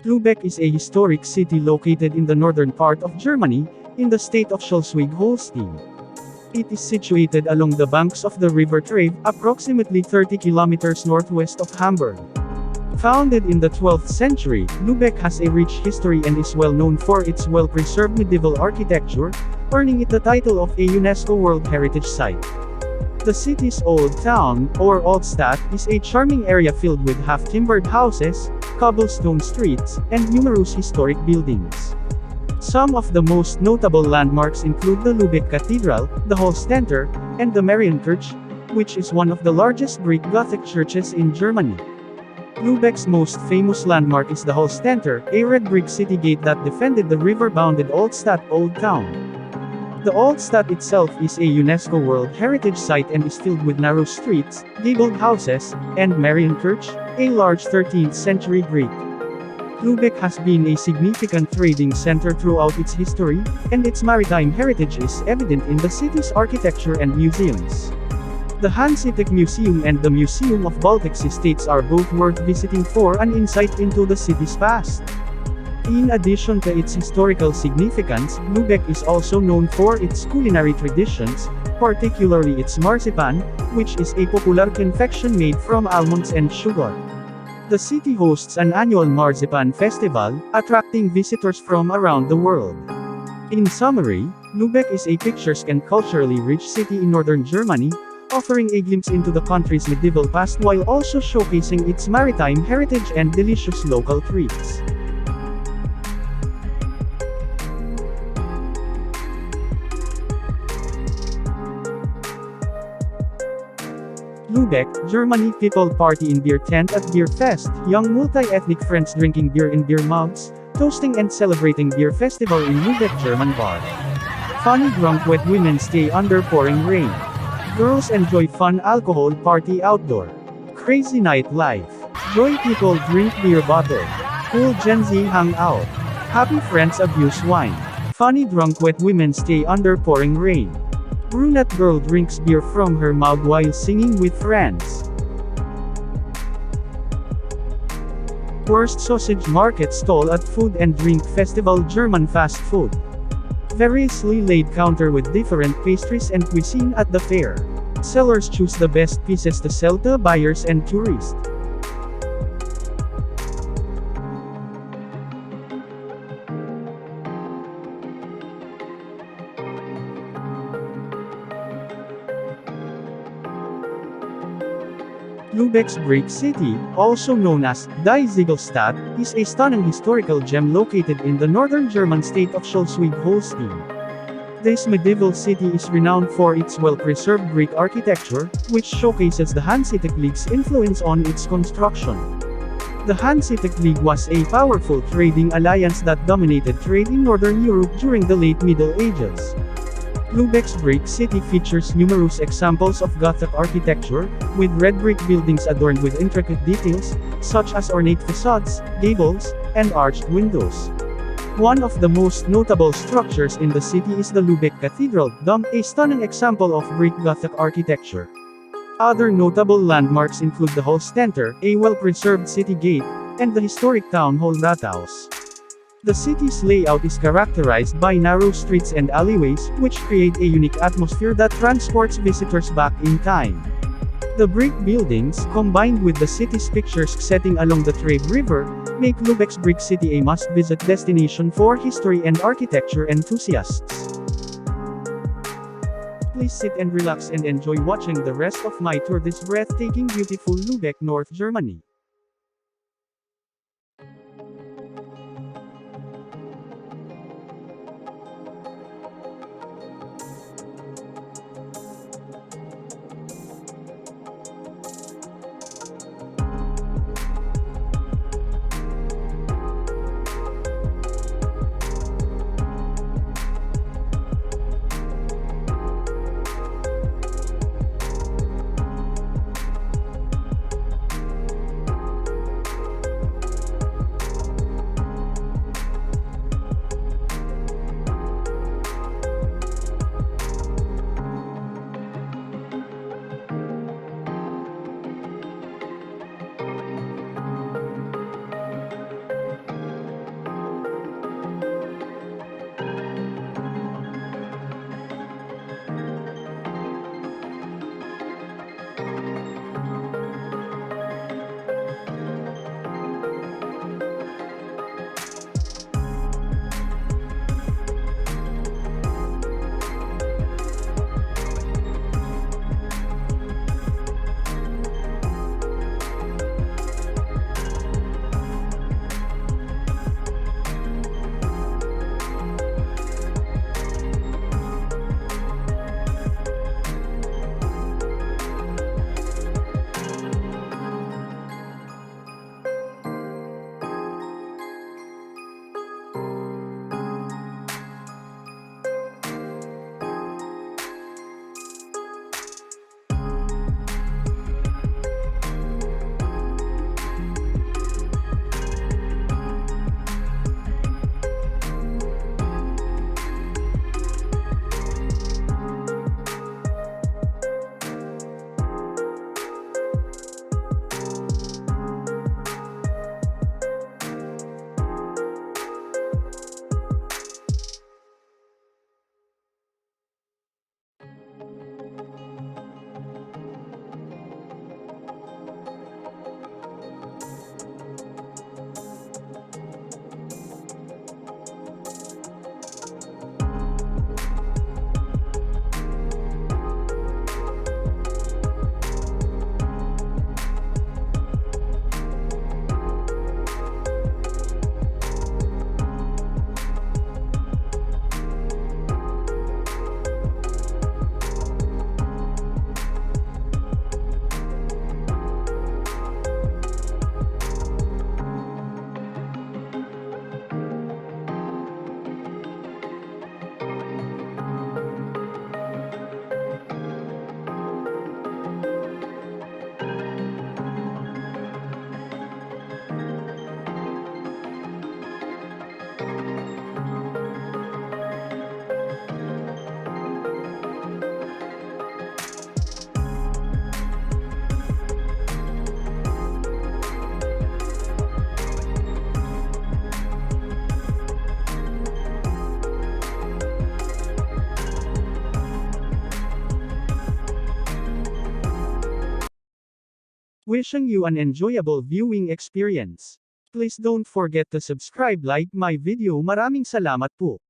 Lübeck is a historic city located in the northern part of Germany, in the state of Schleswig-Holstein. It is situated along the banks of the River Trave, approximately 30 kilometers northwest of Hamburg. Founded in the 12th century, Lübeck has a rich history and is well known for its well-preserved medieval architecture, earning it the title of a UNESCO World Heritage Site. The city's Old Town, or Altstadt, is a charming area filled with half-timbered houses, cobblestone streets, and numerous historic buildings. Some of the most notable landmarks include the Lübeck Cathedral, the Hallstätter, and the Marienkirche, which is one of the largest Greek Gothic churches in Germany. Lübeck's most famous landmark is the Hallstätter, a red brick city gate that defended the river-bounded Altstadt Old Town. The Altstadt itself is a UNESCO World Heritage Site and is filled with narrow streets, gabled houses, and Marienkirche, a large 13th century Greek. Lübeck has been a significant trading center throughout its history, and its maritime heritage is evident in the city's architecture and museums. The Hanseatic Museum and the Museum of Baltic Sea States are both worth visiting for an insight into the city's past. In addition to its historical significance, Lübeck is also known for its culinary traditions, particularly its marzipan, which is a popular confection made from almonds and sugar. The city hosts an annual marzipan festival, attracting visitors from around the world. In summary, Lübeck is a picturesque and culturally rich city in northern Germany, offering a glimpse into the country's medieval past while also showcasing its maritime heritage and delicious local treats. Lübeck, Germany. People party in beer tent at beer fest, young multi-ethnic friends drinking beer in beer mugs, toasting and celebrating beer festival in Lübeck German bar. Funny drunk wet women stay under pouring rain. Girls enjoy fun alcohol party outdoor. Crazy night life. Joy people drink beer bottle. Cool Gen Z hang out. Happy friends abuse wine. Funny drunk wet women stay under pouring rain. Brunette girl drinks beer from her mug while singing with friends. Worst sausage market stall at food and drink festival. German fast food. Variously laid counter with different pastries and cuisine at the fair. Sellers choose the best pieces to sell to buyers and tourists. Lübeck's Brick City, also known as Die Ziegelstadt, is a stunning historical gem located in the northern German state of Schleswig-Holstein. This medieval city is renowned for its well-preserved Greek architecture, which showcases the Hanseatic League's influence on its construction. The Hanseatic League was a powerful trading alliance that dominated trade in northern Europe during the late Middle Ages. Lübeck's Brick City features numerous examples of Gothic architecture, with red brick buildings adorned with intricate details, such as ornate facades, gables, and arched windows. One of the most notable structures in the city is the Lübeck Cathedral Dome, a stunning example of Greek Gothic architecture. Other notable landmarks include the Hallstätter, a well-preserved city gate, and the historic town hall Rathaus. The city's layout is characterized by narrow streets and alleyways, which create a unique atmosphere that transports visitors back in time. The brick buildings, combined with the city's picturesque setting along the Trave River, make Lübeck's Brick City a must-visit destination for history and architecture enthusiasts. Please sit and relax and enjoy watching the rest of my tour this breathtaking beautiful Lübeck, North Germany. Wishing you an enjoyable viewing experience. Please don't forget to subscribe, like my video. Maraming salamat po.